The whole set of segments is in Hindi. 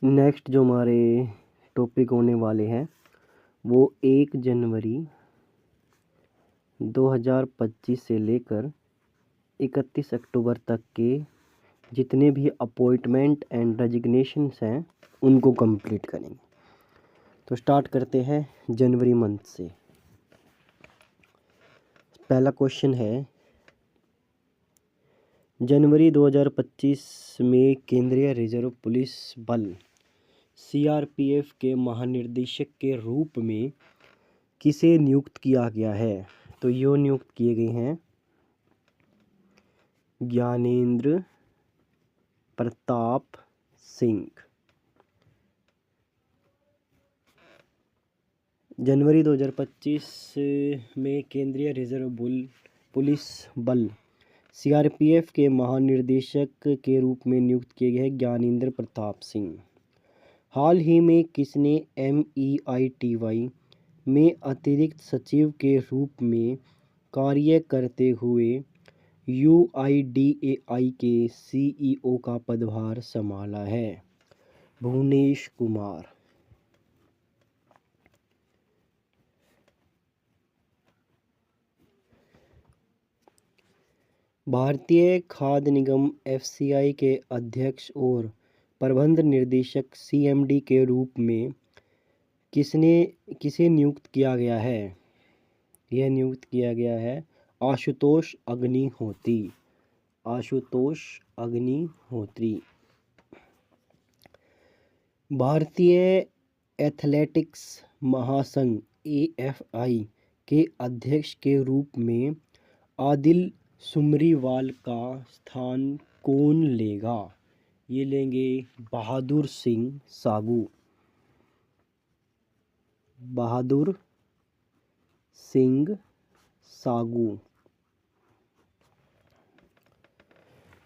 नेक्स्ट जो हमारे टॉपिक होने वाले हैं वो 1 जनवरी 2025 से लेकर 31 अक्टूबर तक के जितने भी अपॉइंटमेंट एंड रेजिग्नेशंस हैं उनको कंप्लीट करेंगे। तो स्टार्ट करते हैं जनवरी मंथ से। पहला क्वेश्चन है, जनवरी 2025 में केंद्रीय रिजर्व पुलिस बल सीआरपीएफ के महानिर्देशक के रूप में किसे नियुक्त किया गया है? तो ये नियुक्त किए गए हैं ज्ञानेंद्र प्रताप सिंह। जनवरी 2025 में केंद्रीय रिजर्व पुलिस बल सीआरपीएफ के महानिर्देशक के रूप में नियुक्त किए गए हैं ज्ञानेंद्र प्रताप सिंह। हाल ही में किसने MEITY में अतिरिक्त सचिव के रूप में कार्य करते हुए UIDAI के CEO का पदभार संभाला है? भुवनेश कुमार। भारतीय खाद्य निगम FCI के अध्यक्ष और प्रबंध निदेशक CMD के रूप में किसे नियुक्त किया गया है? यह नियुक्त किया गया है आशुतोष अग्निहोत्री। आशुतोष अग्निहोत्री। भारतीय एथलेटिक्स महासंघ AFI के अध्यक्ष के रूप में आदिल सुमरीवाल का स्थान कौन लेगा? ये लेंगे बहादुर सिंह सागू। बहादुर सिंह सागू।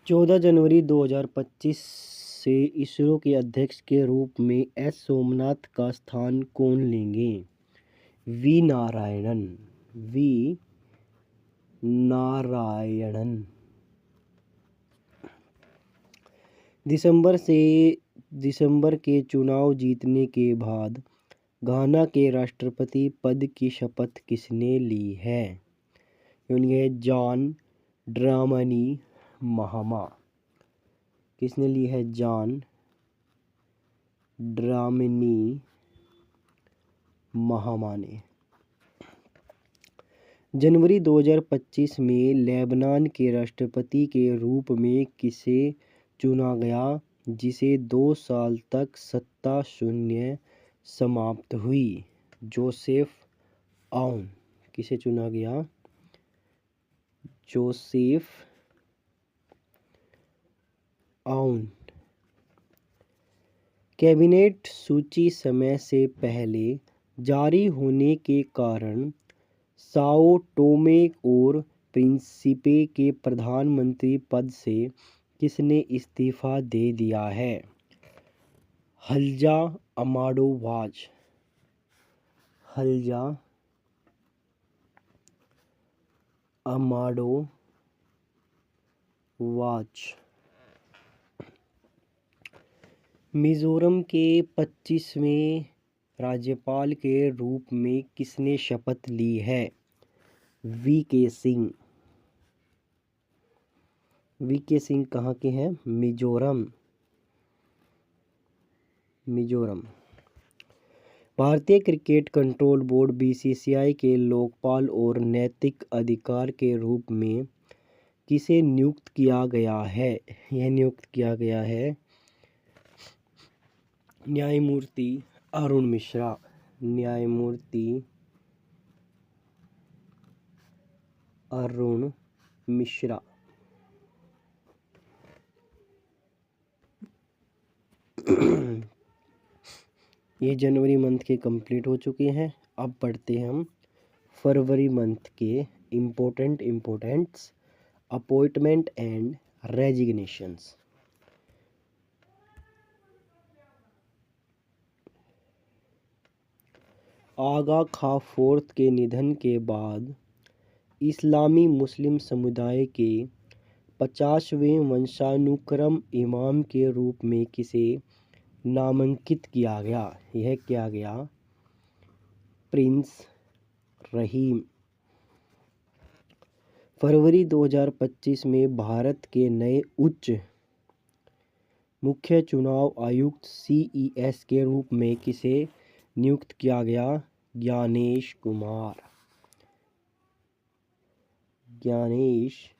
14 जनवरी 2025 से इसरो के अध्यक्ष के रूप में S सोमनाथ का स्थान कौन लेंगे? V नारायणन। V नारायणन। दिसंबर के चुनाव जीतने के बाद घाना के राष्ट्रपति पद की शपथ किसने ली है? ये जॉन ड्रामनी महामा। किसने ली है? जॉन ड्रामनी महामा ने। जनवरी 2025 में लेबनान के राष्ट्रपति के रूप में किसे चुना गया जिसे 2 साल तक सत्ता शून्य समाप्त हुई? जोसेफ आउन। किसे चुना गया? जोसेफ आउन। कैबिनेट सूची समय से पहले जारी होने के कारण साओ टोमे और प्रिंसिपे के प्रधानमंत्री पद से किसने इस्तीफा दे दिया है? हल्जा अमाडो वाज। हल्जा अमाडो वाज। मिजोरम के 25वें राज्यपाल के रूप में किसने शपथ ली है? VK सिंह। VK सिंह कहाँ के हैं? मिजोरम। मिजोरम। भारतीय क्रिकेट कंट्रोल बोर्ड BCCI के लोकपाल और नैतिक अधिकार के रूप में किसे नियुक्त किया गया है? यह नियुक्त किया गया है न्यायमूर्ति अरुण मिश्रा। न्यायमूर्ति अरुण मिश्रा। ये जनवरी मंथ के कंप्लीट हो चुके हैं। अब पढ़ते हैं हम फरवरी मंथ के importants appointment and resignations. Aga Khan fourth के निधन के बाद इस्लामी मुस्लिम समुदाय के 50वें वंशानुक्रम इमाम के रूप में किसे नामांकित किया गया? यह किया गया प्रिंस रहीम। फरवरी 2025 में भारत के नए उच्च मुख्य चुनाव आयुक्त CES के रूप में किसे नियुक्त किया गया? ज्ञानेश कुमार। ज्ञानेश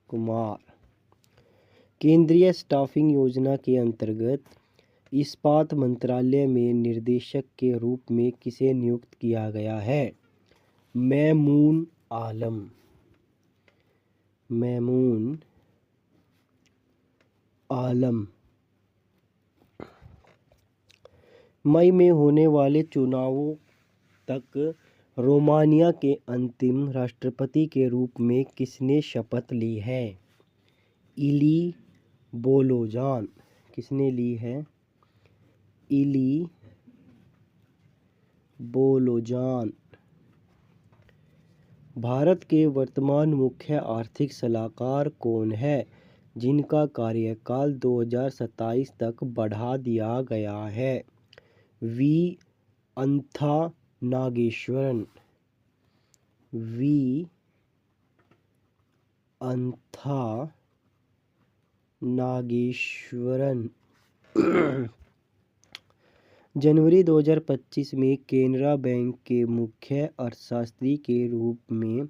कुमार। केंद्रीय स्टाफिंग योजना के अंतर्गत इस्पात मंत्रालय में निदेशक के रूप में किसे नियुक्त किया गया है? मैमून आलम। मैमून आलम। मई में होने वाले चुनावों तक रोमानिया के अंतिम राष्ट्रपति के रूप में किसने शपथ ली है? इली बोलोजान। किसने ली है? इली बोलोजान। भारत के वर्तमान मुख्य आर्थिक सलाहकार कौन है, जिनका कार्यकाल 2027 तक बढ़ा दिया गया है? वी अंथा नागेश्वरन। वी अंथा नागेश्वरन। जनवरी 2025 में केनरा बैंक के मुख्य अर्थशास्त्री के रूप में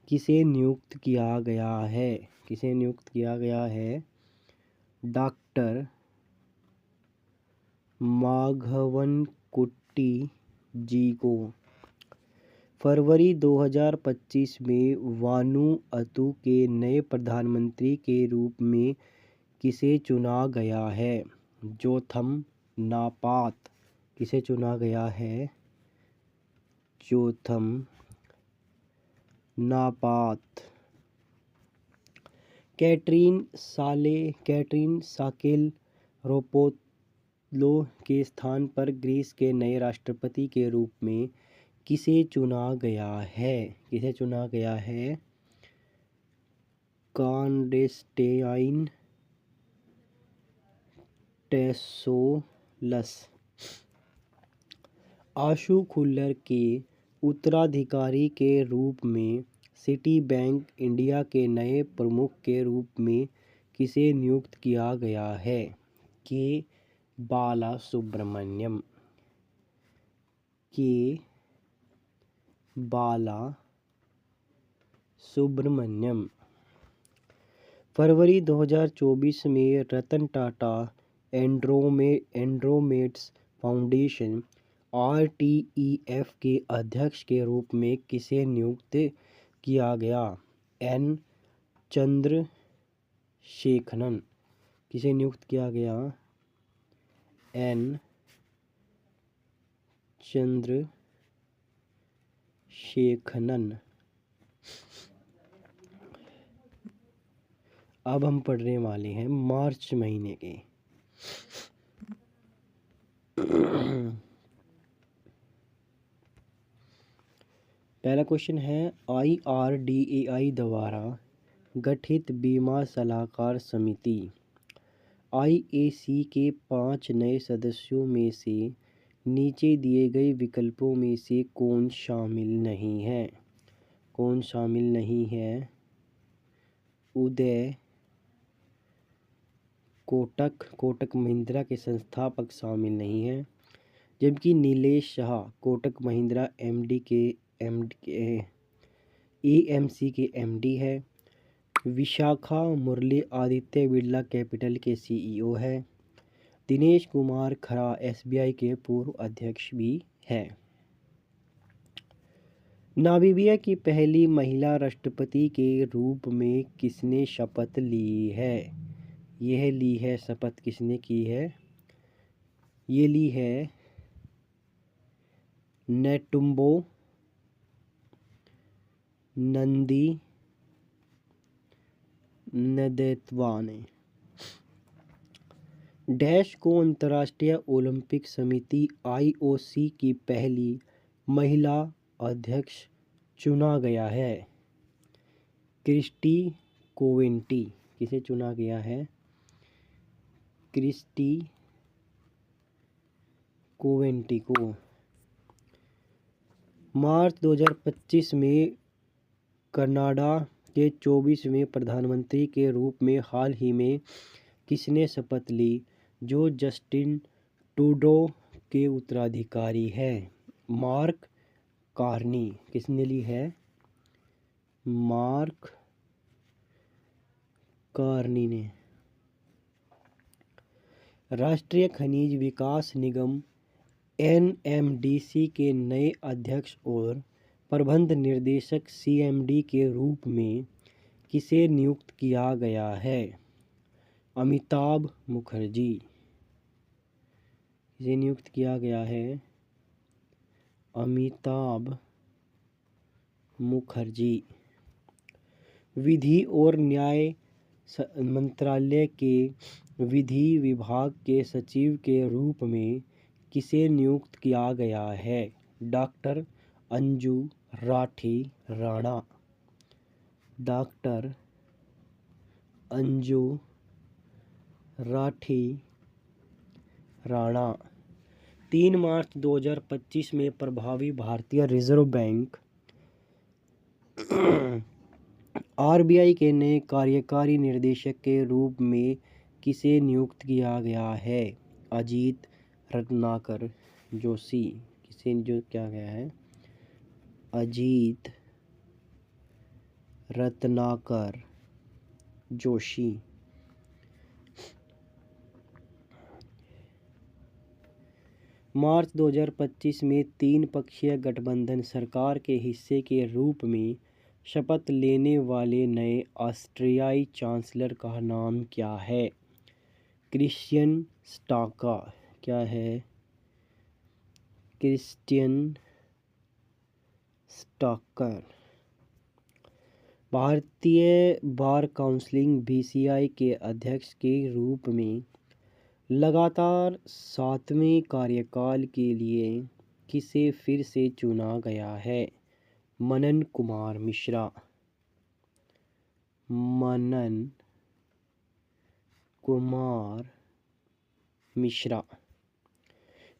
किसे नियुक्त किया गया है? किसे नियुक्त किया गया है? डॉक्टर माघवनकुट्टी जी को। फरवरी 2025 में वानुअतु के नए प्रधानमंत्री के रूप में किसे चुना गया है? जोथम नापात। किसे चुना गया है? जोथम नापात। कैटरीन साकेलरोपोलो के स्थान पर ग्रीस के नए राष्ट्रपति के रूप में किसे चुना गया है? किसे चुना गया है? कॉन्स्टेंटाइन टेसोलस। आशु खुल्लर के उत्तराधिकारी के रूप में सिटी बैंक इंडिया के नए प्रमुख के रूप में किसे नियुक्त किया गया है? के बालासुब्रमण्यम। के बालासुब्रमण्यम। फरवरी 2024 में रतन टाटा एंड्रोमेड्स फाउंडेशन RTEF के अध्यक्ष के रूप में किसे नियुक्त किया गया? N चंद्रशेखरन। किसे नियुक्त किया गया? N चंद्रशेखरन। अब हम पढ़ने वाले हैं मार्च महीने के। पहला क्वेश्चन है, IRDAI द्वारा गठित बीमा सलाहकार समिति IAC के 5 नए सदस्यों में से नीचे दिए गए विकल्पों में से कौन शामिल नहीं है? कौन शामिल नहीं है? उदय कोटक महिंद्रा के संस्थापक शामिल नहीं हैं, जबकि नीलेश शाह कोटक महिंद्रा AMC के MD है। विशाखा मुरली आदित्य बिरला कैपिटल के CEO है। दिनेश कुमार खरा SBI के पूर्व अध्यक्ष भी है। नामीबिया की पहली महिला राष्ट्रपति के रूप में किसने शपथ ली है? यह ली है शपथ किसने की है? ये ली है नेटुम्बो नंदी नदेतवा ने। डैश को अंतर्राष्ट्रीय ओलंपिक समिति IOC की पहली महिला अध्यक्ष चुना गया है? क्रिस्टी कोवेंटी। किसे चुना गया है? क्रिस्टी कोवेंटी को। मार्च 2025 में कनाडा के 24वें प्रधानमंत्री के रूप में हाल ही में किसने शपथ ली, जो जस्टिन ट्रूडो के उत्तराधिकारी हैं? Mark Carney. किसने ली है? मार्क कार्नी ने। राष्ट्रीय खनिज विकास निगम NMDC के नए अध्यक्ष और प्रबंध निर्देशक CMD के रूप में किसे नियुक्त किया गया है? अमिताभ मुखर्जी। किसे नियुक्त किया गया है? अमिताभ मुखर्जी। विधि और न्याय मंत्रालय के विधि विभाग के सचिव के रूप में किसे नियुक्त किया गया है? डॉक्टर अंजू राठी राणा। डॉक्टर अंजू राठी राणा। 3 मार्च 2025 में प्रभावी भारतीय रिजर्व बैंक RBI के नए कार्यकारी निदेशक के रूप में किसे नियुक्त किया गया है? अजीत रत्नाकर जोशी। किसे नियुक्त किया गया है? अजीत रत्नाकर जोशी। मार्च 2025 में 3 पक्षीय गठबंधन सरकार के हिस्से के रूप में शपथ लेने वाले नए ऑस्ट्रियाई चांसलर का नाम क्या है? क्रिश्चियन स्टाका। क्या है? Christian Stacker. भारतीय बार काउंसिल BCI के अध्यक्ष के रूप में लगातार 7वें कार्यकाल के लिए किसे फिर से चुना गया है? मनन कुमार मिश्रा। मनन कुमार मिश्रा।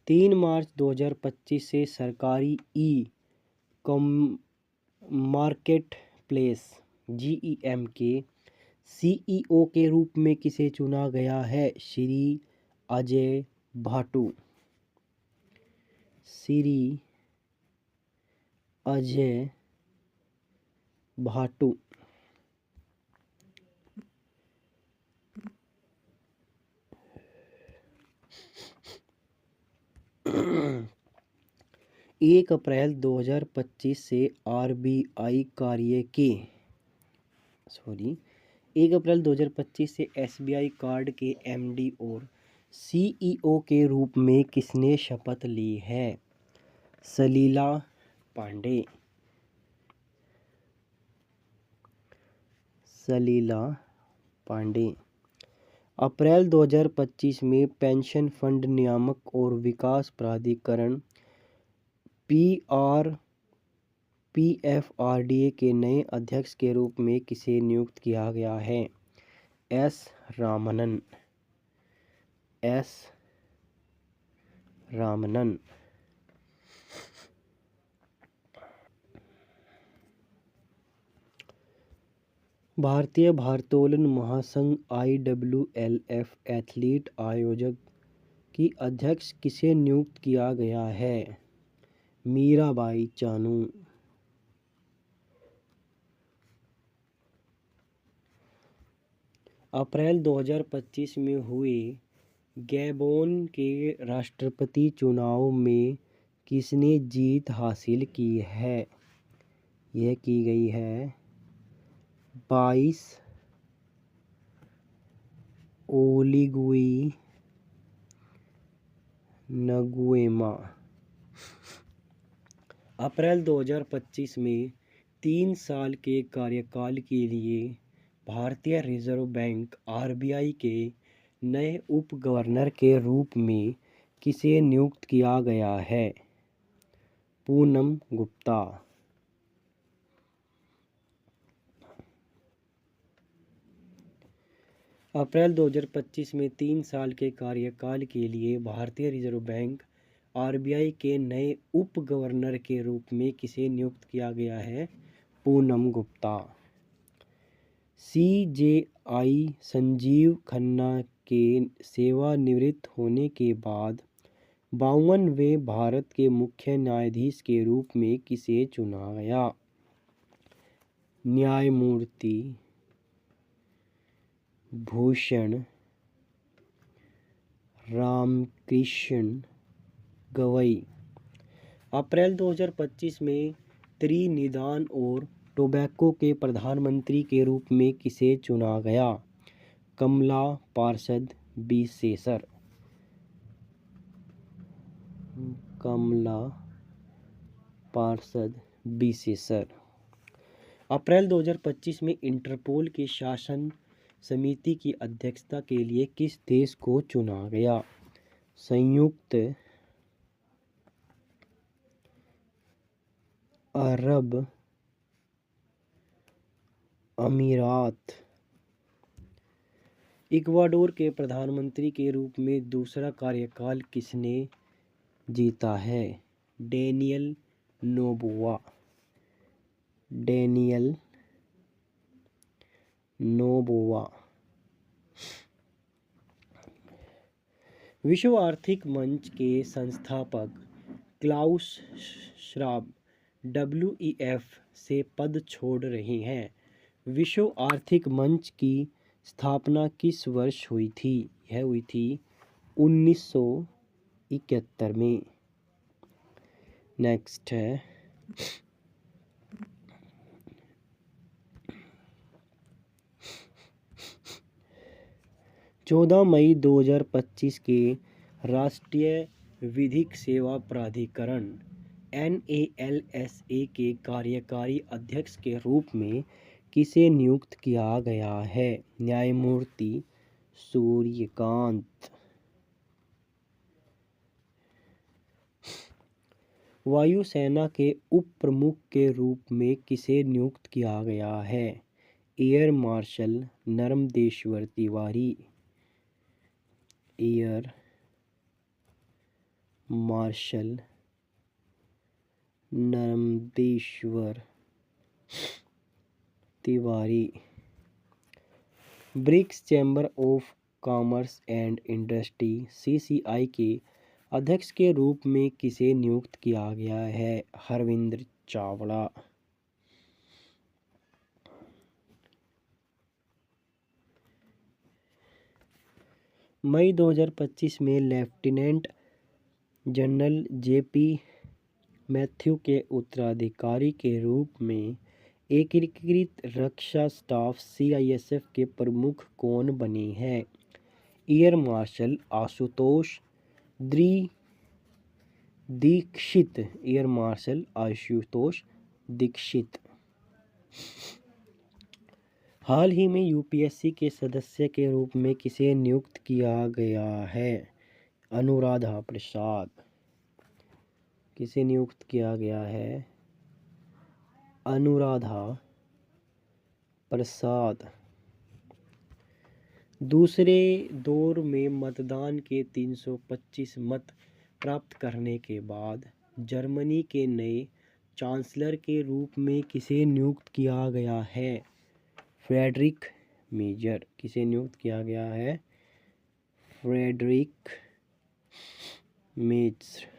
3 मार्च 2025 से सरकारी मार्केट प्लेस GEM के CEO के रूप में किसे चुना गया है? श्री अजय भाटू। श्री अजय भाटू। एक अप्रैल 2025 से RBI कार्य के 1 अप्रैल 2025 से SBI कार्ड के MD और CEO के रूप में किसने शपथ ली है? सलीला पांडे। सलीला पांडे। अप्रैल 2025 में पेंशन फंड नियामक और विकास प्राधिकरण PFRDA के नए अध्यक्ष के रूप में किसे नियुक्त किया गया है? S रामनन। S रामनन। भारतीय भारोत्तोलन महासंघ IWLF एथलीट आयोजक की अध्यक्ष किसे नियुक्त किया गया है? मीराबाई चानू। अप्रैल 2025 में हुए गैबोन के राष्ट्रपति चुनाव में किसने जीत हासिल की है? यह की गई है 22 ओलीगुई नगुएमा। अप्रैल 2025 में 3 साल के कार्यकाल के लिए भारतीय रिजर्व बैंक RBI के नए उप गवर्नर के रूप में किसे नियुक्त किया गया है? पूनम गुप्ता। अप्रैल 2025 में 3 साल के कार्यकाल के लिए भारतीय रिजर्व बैंक आरबीआई के नए उप गवर्नर के रूप में किसे नियुक्त किया गया है? पूनम गुप्ता। सीजेआई संजीव खन्ना के सेवानिवृत्त होने के बाद 52वें भारत के मुख्य न्यायाधीश के रूप में किसे चुना गया? न्यायमूर्ति भूषण रामकृष्ण गवई। अप्रैल 2025 में त्रिनिदाद और टोबैको के प्रधानमंत्री के रूप में किसे चुना गया? कमला पार्षद बिसेसर। कमला पार्षद बिसेसर। अप्रैल 2025 में इंटरपोल की शासन समिति की अध्यक्षता के लिए किस देश को चुना गया? संयुक्त अरब अमीरात। इक्वाडोर के प्रधानमंत्री के रूप में दूसरा कार्यकाल किसने जीता है? Daniel Noboa. Daniel Noboa. विश्व आर्थिक मंच के संस्थापक क्लाउस श्वाब WEF से पद छोड़ रहे हैं। विश्व आर्थिक मंच की स्थापना किस वर्ष हुई थी? यह हुई थी 1971 में। नेक्स्ट है 14 मई 2025 के राष्ट्रीय विधिक सेवा प्राधिकरण NALSA के कार्यकारी अध्यक्ष के रूप में किसे नियुक्त किया गया है? न्यायमूर्ति सूर्यकांत। वायुसेना के उप प्रमुख के रूप में किसे नियुक्त किया गया है? Air marshal Narmdeshwar Tiwari. Air marshal Narmdeshwar Tiwari. BRICS chamber of commerce and industry CCI के अध्यक्ष के रूप में किसे नियुक्त किया गया है? हरविंद्र चावड़ा। मई 2025 में लेफ्टिनेंट जनरल JP मैथ्यू के उत्तराधिकारी के रूप में एकीकृत रक्षा स्टाफ CISF के प्रमुख कौन बने हैं? Air marshal Ashutosh Dixit. Air marshal Ashutosh Dixit. हाल ही में UPSC के सदस्य के रूप में किसे नियुक्त किया गया है? अनुराधा प्रसाद। किसे नियुक्त किया गया है? अनुराधा प्रसाद। दूसरे दौर में मतदान के 325 मत प्राप्त करने के बाद जर्मनी के नए चांसलर के रूप में किसे नियुक्त किया गया है? Frederick Major. किसे नियुक्त किया गया है? Frederick major.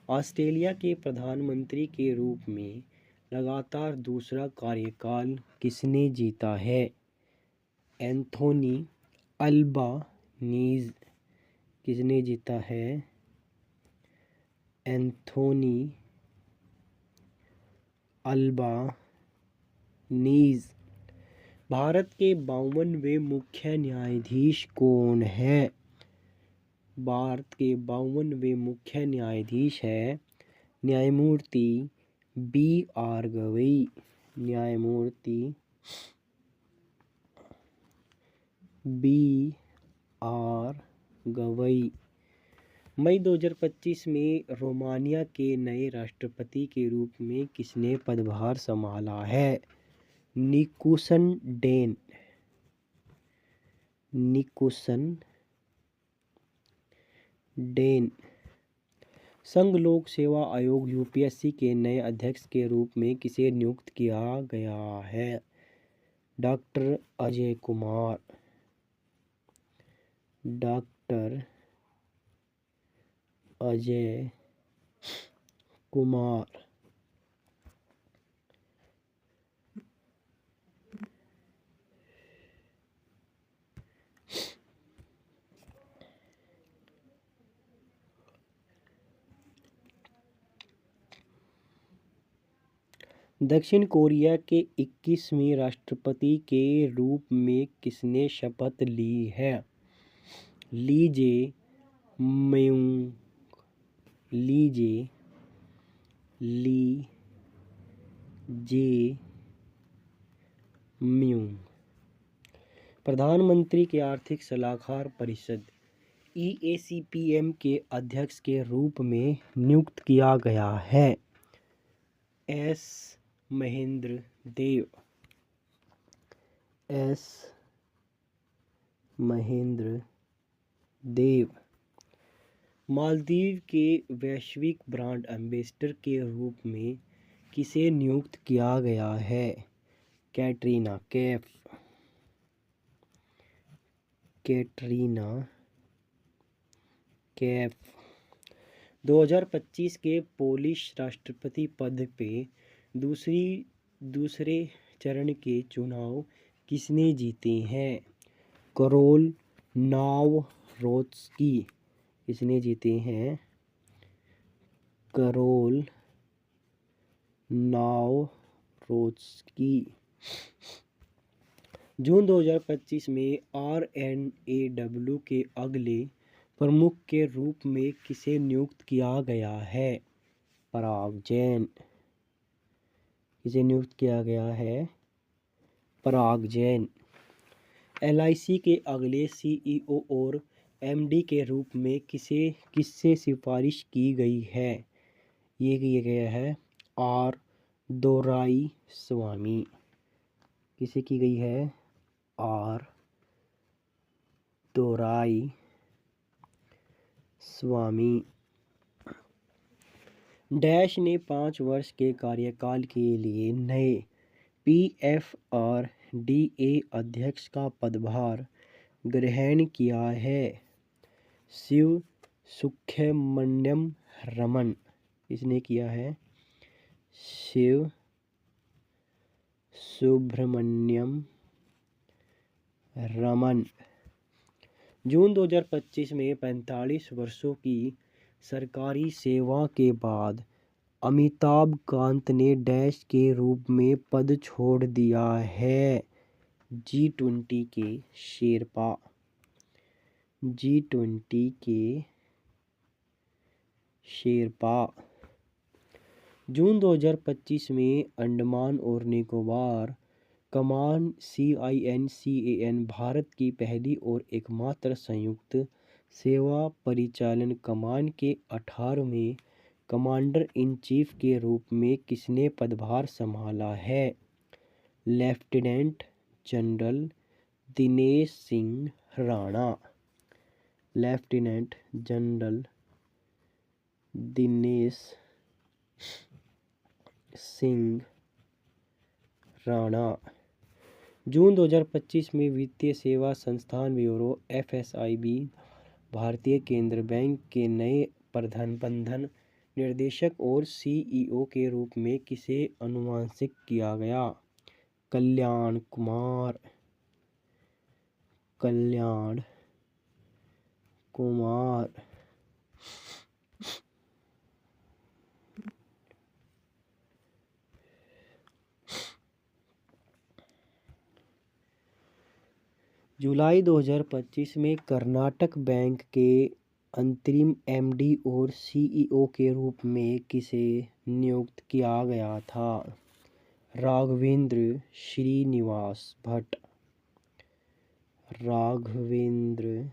ऑस्ट्रेलिया के प्रधानमंत्री के रूप में लगातार दूसरा कार्यकाल किसने जीता है? Anthony Albanese. किसने जीता है? Anthony Albanese. भारत के 52वें मुख्य न्यायाधीश कौन है? भारत के 52वें मुख्य न्यायाधीश है न्यायमूर्ति BR गवई। न्यायमूर्ति BR गवई। मई 2025 में रोमानिया के नए राष्ट्रपति के रूप में किसने पदभार संभाला है? निकुसन डेन। निकोसन डेन। संघ लोक सेवा आयोग यूपीएससी के नए अध्यक्ष के रूप में किसे नियुक्त किया गया है? डॉक्टर अजय कुमार। डॉक्टर अजय कुमार। दक्षिण कोरिया के 21वें राष्ट्रपति के रूप में किसने शपथ ली है? ली जे म्यूंग। ली जे म्यूंग। प्रधानमंत्री के आर्थिक सलाहकार परिषद EACPM के अध्यक्ष के रूप में नियुक्त किया गया है? एस महेंद्र देव। एस महेंद्र देव। मालदीव के वैश्विक ब्रांड एम्बेसडर के रूप में किसे नियुक्त किया गया है? कैटरीना कैफ। कैटरीना कैफ। 2025 के पोलिश राष्ट्रपति पद पे दूसरे चरण के चुनाव किसने जीते हैं? करोल नावरोत्स्की। किसने जीते हैं? करोल नावरोत्स्की। जून 2025 में RNAW के अगले प्रमुख के रूप में किसे नियुक्त किया गया है? पराग जैन। किसे नियुक्त किया गया है? पराग जैन। LIC के अगले CEO और MD के रूप में किससे सिफारिश की गई है? ये किया गया है R दोराईस्वामी। किसे की गई है? R दोराईस्वामी। डैश ने 5 वर्ष के कार्यकाल के लिए नए PFRDA अध्यक्ष का पदभार ग्रहण किया है? शिव सुब्रमण्यम रमन। इसने किया है? शिव सुब्रमण्यम रमन। जून 2025 में 45 वर्षों की सरकारी सेवा के बाद अमिताभ कांत ने डैश के रूप में पद छोड़ दिया है? G20 के शेरपा। G20 के शेरपा। जून 2025 में अंडमान और निकोबार कमान CINCAN भारत की पहली और एकमात्र संयुक्त सेवा परिचालन कमान के 18वें कमांडर इन चीफ के रूप में किसने पदभार संभाला है? Lieutenant general Dinesh Singh Rana. Lieutenant general Dinesh Singh Rana. जून 2025 में वित्तीय सेवा संस्थान ब्यूरो FSIB भारतीय केंद्र बैंक के नए प्रबंधन निर्देशक और CEO के रूप में किसे अनुमानित किया गया? कल्याण कुमार। कल्याण कुमार। जुलाई 2025 में कर्नाटक बैंक के अंतरिम MD और CEO के रूप में किसे नियुक्त किया गया था? राघवेंद्र श्रीनिवास भट्ट। राघवेंद्र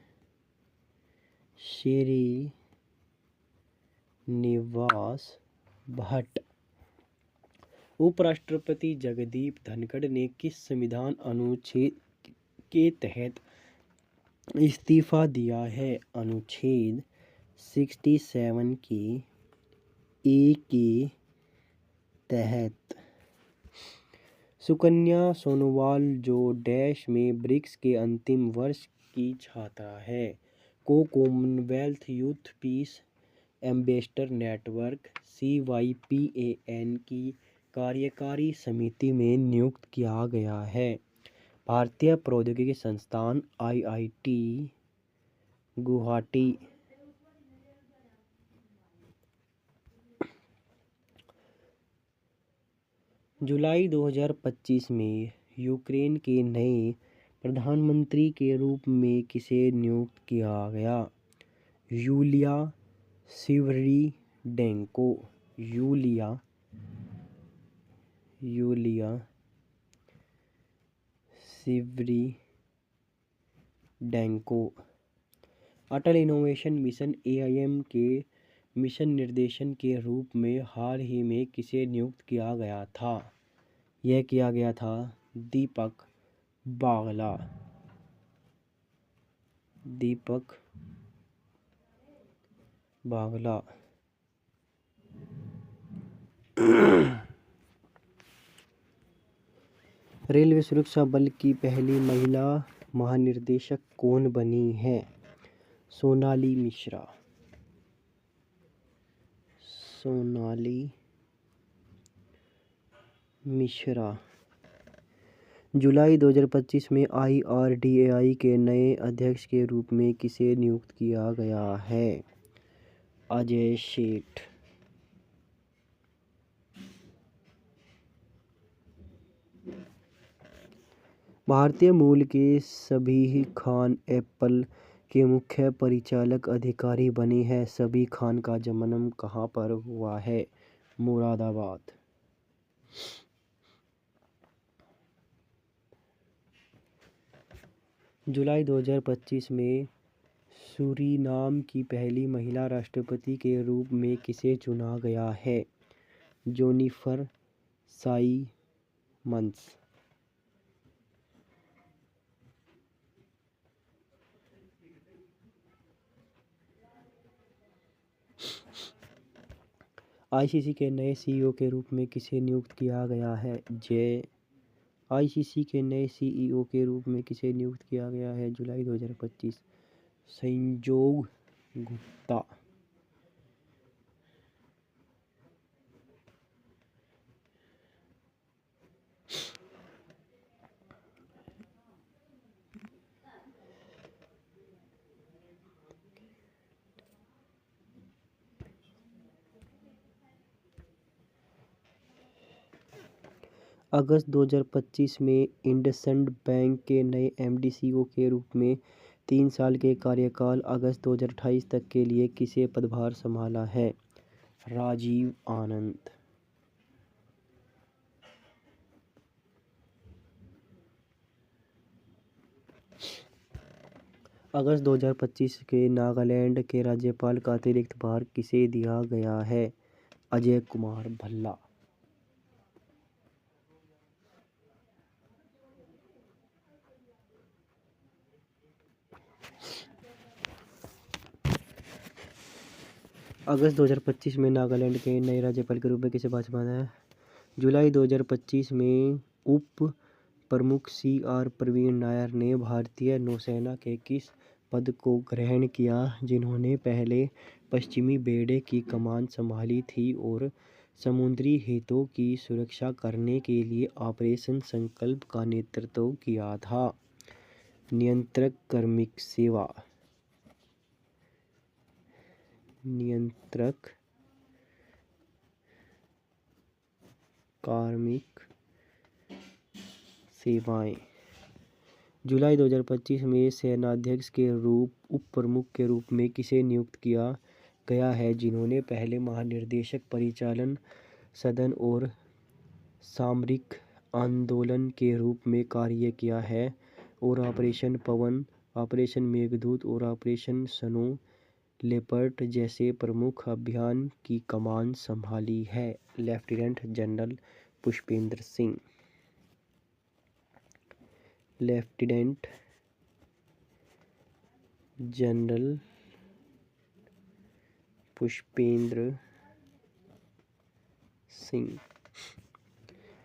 श्रीनिवास भट्ट। उपराष्ट्रपति जगदीप धनखड़ ने किस संविधान अनुच्छेद के तहत इस्तीफा दिया है। अनुच्छेद 67 के ए के तहत सुकन्या सोनोवाल, जो डैश में ब्रिक्स के अंतिम वर्ष की छात्रा है, को Commonwealth youth piece ambassador network CYPAN की कार्यकारी समिति में नियुक्त किया गया है। भारतीय प्रौद्योगिकी संस्थान IIT गुवाहाटी जुलाई 2025 में यूक्रेन के नए प्रधानमंत्री के रूप में किसे नियुक्त किया गया? यूलिया स्विरिडेंको। यूलिया स्विरिडेंको। अटल इनोवेशन मिशन AIM के मिशन निर्देशन के रूप में हाल ही में किसे नियुक्त किया गया था? यह किया गया था दीपक बागला। रेलवे सुरक्षा बल की पहली महिला महानिदेशक कौन बनी हैं? सोनाली मिश्रा। जुलाई 2025 में IRDAI के नए अध्यक्ष के रूप में किसे नियुक्त किया गया है? अजय सेठ। भारतीय मूल के सबीह खान एप्पल के मुख्य परिचालक अधिकारी बने हैं। सबीह खान का जन्म कहाँ पर हुआ है? मुरादाबाद। जुलाई 2025 में सूरीनाम की पहली महिला राष्ट्रपति के रूप में किसे चुना गया है? Jennifer Simons. ICC के नए CEO के रूप में किसे नियुक्त किया गया है? ICC के नए CEO के रूप में किसे नियुक्त किया गया है? जुलाई 2025 संजोग गुप्ता। अगस्त 2025 में इंडसइंड बैंक के नए MD CEO के रूप में 3 साल के कार्यकाल अगस्त 2028 तक के लिए किसे पदभार संभाला है? राजीव आनंद। अगस्त 2025 के नागालैंड के राज्यपाल का अतिरिक्त भार किसे दिया गया है? अजय कुमार भल्ला। अगस्त 2025 में नागालैंड के नए राज्यपाल के रूप में किसे भार संभाला है? जुलाई 2025 में उप प्रमुख CR प्रवीण नायर ने भारतीय नौसेना के किस पद को ग्रहण किया, जिन्होंने पहले पश्चिमी बेड़े की कमान संभाली थी और समुद्री हितों की सुरक्षा करने के लिए ऑपरेशन संकल्प का नेतृत्व किया था? नियंत्रक कार्मिक सेवा। नियंत्रक कार्मिक सेवाएं। जुलाई 2025 में सेनाध्यक्ष के उप प्रमुख के रूप में किसे नियुक्त किया गया है, जिन्होंने पहले महानिदेशक परिचालन सदन और सामरिक आंदोलन के रूप में कार्य किया है और ऑपरेशन पवन, ऑपरेशन मेघदूत और ऑपरेशन स्नो लेपर्ड जैसे प्रमुख अभियान की कमान संभाली है? Lieutenant general Pushpendra Singh. Lieutenant general Pushpendra Singh.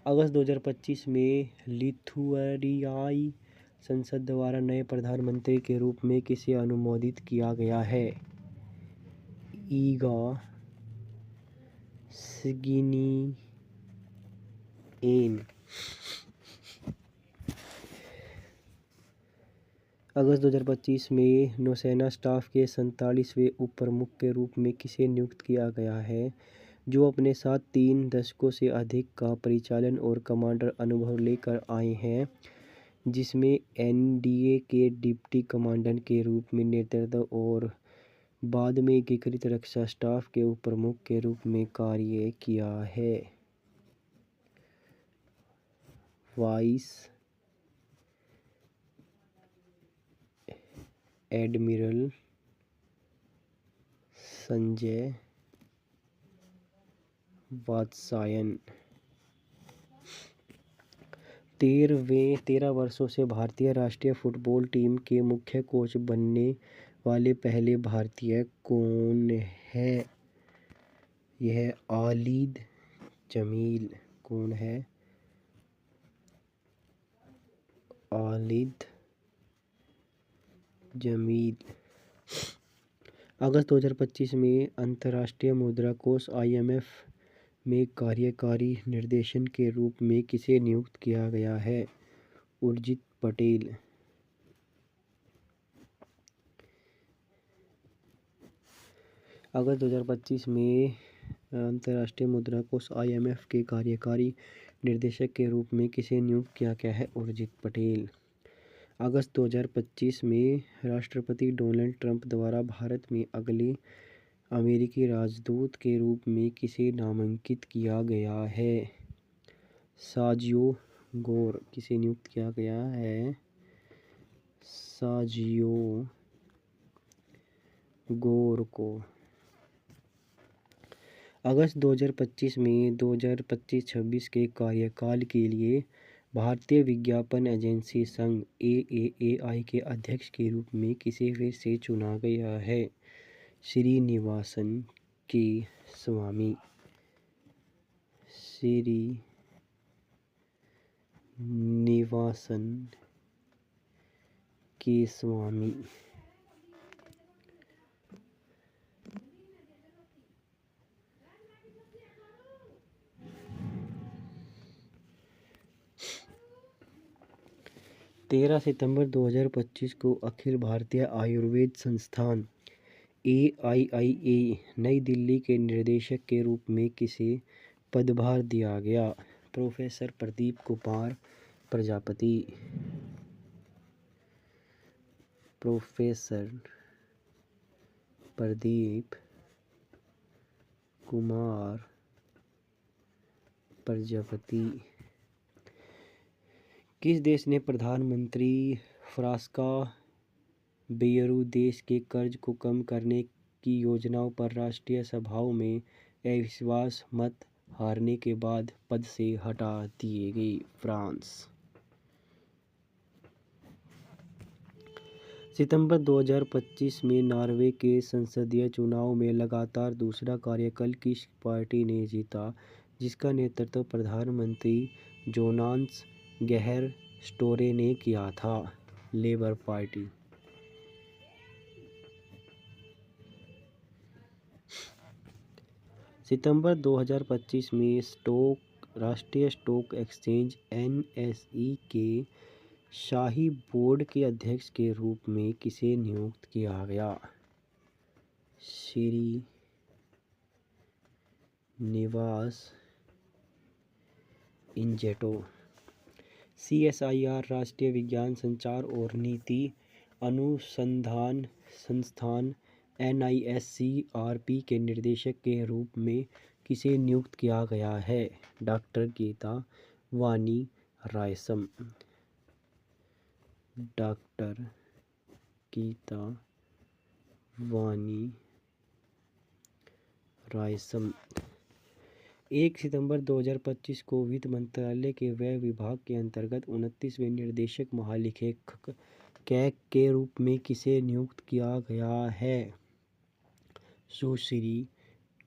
अगस्त 2025 में लिथुआनियाई संसद द्वारा नए प्रधानमंत्री के रूप में किसे अनुमोदित किया गया है? ईगोर शिगिनिएन। अगस्त 2025 में नौसेना स्टाफ के 47वें उप प्रमुख के रूप में किसे नियुक्त किया गया है, जो अपने साथ 3 दशकों से अधिक का परिचालन और कमांडर अनुभव लेकर आए हैं, जिसमें एनडीए के डिप्टी कमांडेंट के रूप में नेतृत्व और बाद में एकीकृत रक्षा स्टाफ के उप प्रमुख के रूप में कार्य किया है? Vice admiral Sanjay Vatsyayan. 13 वर्षों से भारतीय राष्ट्रीय फुटबॉल टीम के मुख्य कोच बनने वाले पहले भारतीय कौन है? यह आलिद जमील। कौन है? आलिद जमील। अगस्त 2025 में अंतर्राष्ट्रीय मुद्रा कोष IMF में कार्यकारी निर्देशक के रूप में किसे नियुक्त किया गया है? उर्जित पटेल। अगस्त 2025 में अंतर्राष्ट्रीय मुद्रा कोष IMF के कार्यकारी निर्देशक के रूप में किसे नियुक्त किया गया है? उर्जित पटेल। अगस्त 2025 में राष्ट्रपति डोनाल्ड ट्रंप द्वारा भारत में अगले अमेरिकी राजदूत के रूप में किसे नामांकित किया गया है? Sergio Gor. किसे नियुक्त किया गया है? सर्जियो गोर को। अगस्त 2025 में 2025-26 के कार्यकाल के लिए भारतीय विज्ञापन एजेंसी संघ AAAI के अध्यक्ष के रूप में किसे फिर से चुना गया है? श्रीनिवासन के स्वामी। श्रीनिवासन के स्वामी। तेरह सितंबर 2025 को अखिल भारतीय आयुर्वेद संस्थान AIIA नई दिल्ली के निदेशक के रूप में किसे पदभार दिया गया? प्रोफेसर प्रदीप कुमार प्रजापति। प्रोफेसर प्रदीप कुमार प्रजापति। किस देश ने प्रधानमंत्री फ्रांस्वा बेयरू देश के कर्ज को कम करने की योजनाओं पर राष्ट्रीय सभाओं में अविश्वास मत हारने के बाद पद से हटा दिए गए? फ्रांस। सितंबर 2025 में नॉर्वे के संसदीय चुनाव में लगातार दूसरा कार्यकाल किस पार्टी ने जीता, जिसका नेतृत्व प्रधानमंत्री जोनास गहर स्टोरे ने किया था? Labour party. सितंबर 2025 में राष्ट्रीय स्टॉक एक्सचेंज NSE के शाही बोर्ड के अध्यक्ष के रूप में किसे नियुक्त किया गया? श्रीनिवास इंजेटो। CSIR राष्ट्रीय विज्ञान संचार और नीति अनुसंधान संस्थान NISCRP के निदेशक के रूप में किसे नियुक्त किया गया है? डॉक्टर गीता वानी रायसम। डॉक्टर गीता वानी रायसम। 1 सितंबर 2025 को वित्त मंत्रालय के व्यय विभाग के अंतर्गत 29वें निर्देशक महालेखाकार कैग के रूप में किसे नियुक्त किया गया है? सुश्री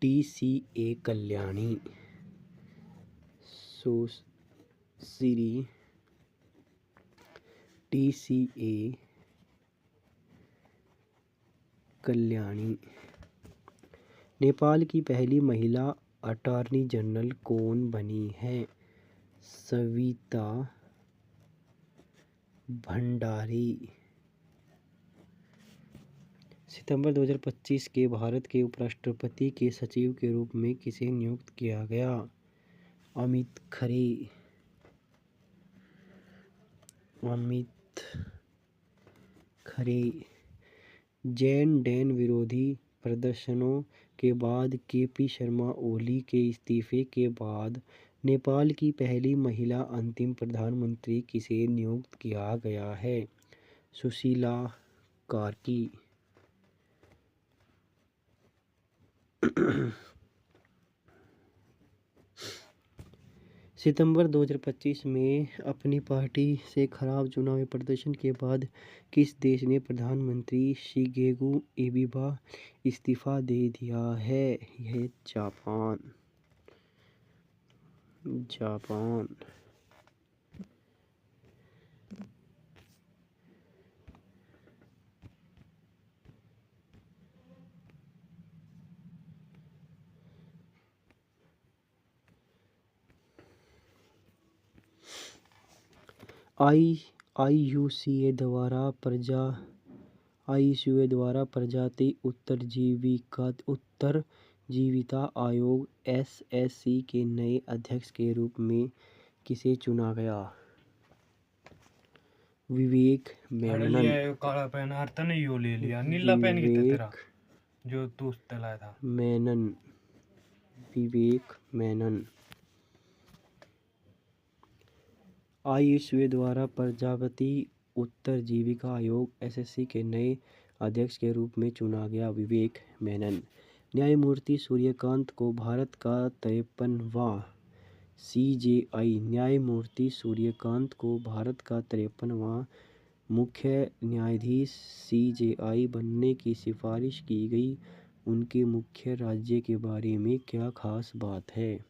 टी.सी.ए. कल्याणी। सुश्री टी.सी.ए. कल्याणी। नेपाल की पहली महिला अटॉर्नी जनरल कौन बनी है? सविता भंडारी। सितंबर 2025 के भारत के उपराष्ट्रपति के सचिव के रूप में किसे नियुक्त किया गया? अमित खरे। अमित खरे। जैन डैन विरोधी प्रदर्शनों के बाद के.पी. शर्मा ओली के इस्तीफे के बाद नेपाल की पहली महिला अंतिम प्रधानमंत्री किसे नियुक्त किया गया है? सुशीला कार्की। सितंबर 2025 में अपनी पार्टी से खराब चुनावी प्रदर्शन के बाद किस देश ने प्रधानमंत्री शिगेगु इबीबा इस्तीफा दे दिया है? यह जापान। जापान। आईयूसीए द्वारा प्रजाति उत्तरजीविता आयोग एसएससी के नए अध्यक्ष के रूप में किसे चुना गया? विवेक मेनन। काला पेन हारता नहीं यो ले लिया नीला पेन कितना तेरा जो तू लाया था? मेनन। विवेक मेनन। आईयूसीए द्वारा प्रजापति उत्तरजीविका आयोग एसएससी के नए अध्यक्ष के रूप में चुना गया विवेक मेनन। न्यायमूर्ति सूर्यकांत को भारत का 53वां सीजेआई न्यायमूर्ति सूर्यकांत को भारत का 53वां मुख्य न्यायाधीश सीजेआई बनने की सिफारिश की गई। उनके मुख्य राज्य के बारे में क्या खास बात है?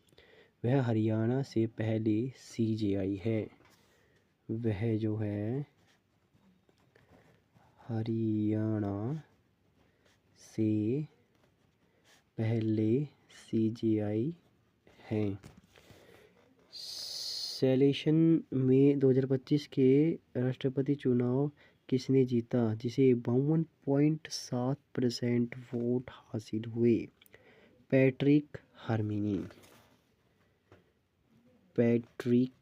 वह हरियाणा से पहले सीजेआई है। वह जो है हरियाणा से पहले सीजेआई हैं। सेलेशन में 2025 के राष्ट्रपति चुनाव किसने जीता, जिसे 52.7% वोट हासिल हुए? पैट्रिक हरमिनी। पैट्रिक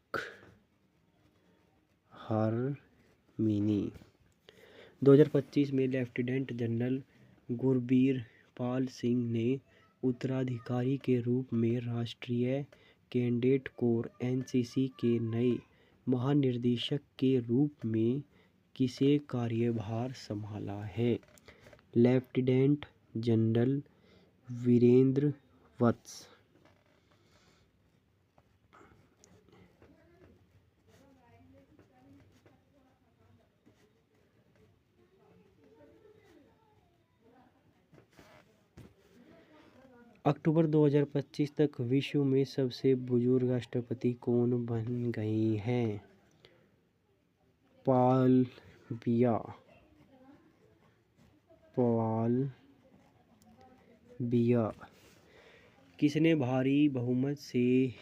हरमिनी। 2025 में लेफ्टिनेंट जनरल गुरबीर पाल सिंह ने उत्तराधिकारी के रूप में राष्ट्रीय कैडेट कोर एनसीसी के नए महानिदेशक के रूप में किसे कार्यभार संभाला है? लेफ्टिनेंट जनरल वीरेंद्र वत्स। अक्टूबर 2025 तक विश्व में सबसे बुजुर्ग राष्ट्रपति कौन बन गई हैं? पॉल बिया। पॉल बिया। किसने भारी बहुमत से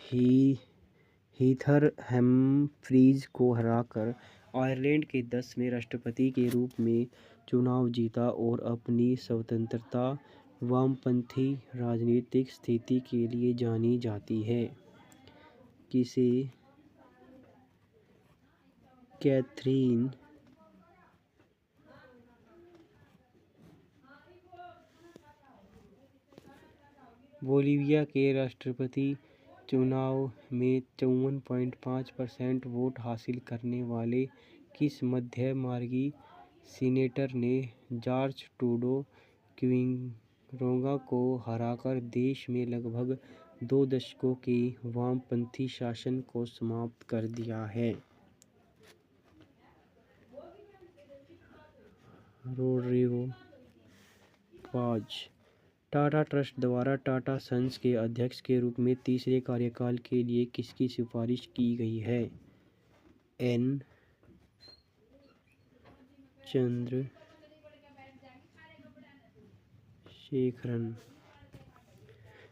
हीथर हेम्फ्रीज को हराकर आयरलैंड के 10वें राष्ट्रपति के रूप में चुनाव जीता और अपनी स्वतंत्रता वामपंथी राजनीतिक स्थिति के लिए जानी जाती है? किसे? कैथरीन बोलीविया के राष्ट्रपति चुनाव में 54.5% वोट हासिल करने वाले किस मध्यमार्गी सीनेटर ने जॉर्ज ट्रूडो क्विंगरोगा को हराकर देश में लगभग 2 दशकों के वामपंथी शासन को समाप्त कर दिया है? रोड्रिगो पाज। टाटा ट्रस्ट द्वारा टाटा सन्स के अध्यक्ष के रूप में तीसरे कार्यकाल के लिए किसकी सिफारिश की गई है? एन चंद्रशेखरन।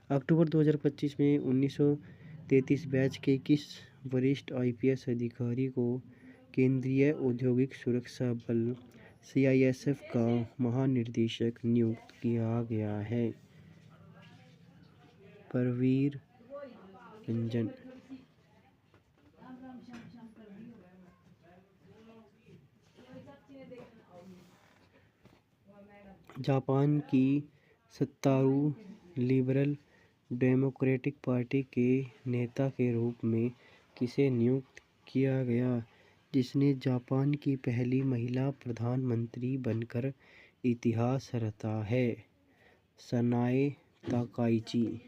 अक्टूबर 2025 में 1933 बैच के किस वरिष्ठ आईपीएस अधिकारी को केंद्रीय औद्योगिक सुरक्षा बल सीआईएसएफ का महानिदेशक नियुक्त किया गया है? परवीर रंजन। जापान की सत्तारूढ़ लिबरल डेमोक्रेटिक पार्टी के नेता के रूप में किसे नियुक्त किया गया, जिसने जापान की पहली महिला प्रधानमंत्री बनकर इतिहास रचा है? Sanae Takaichi.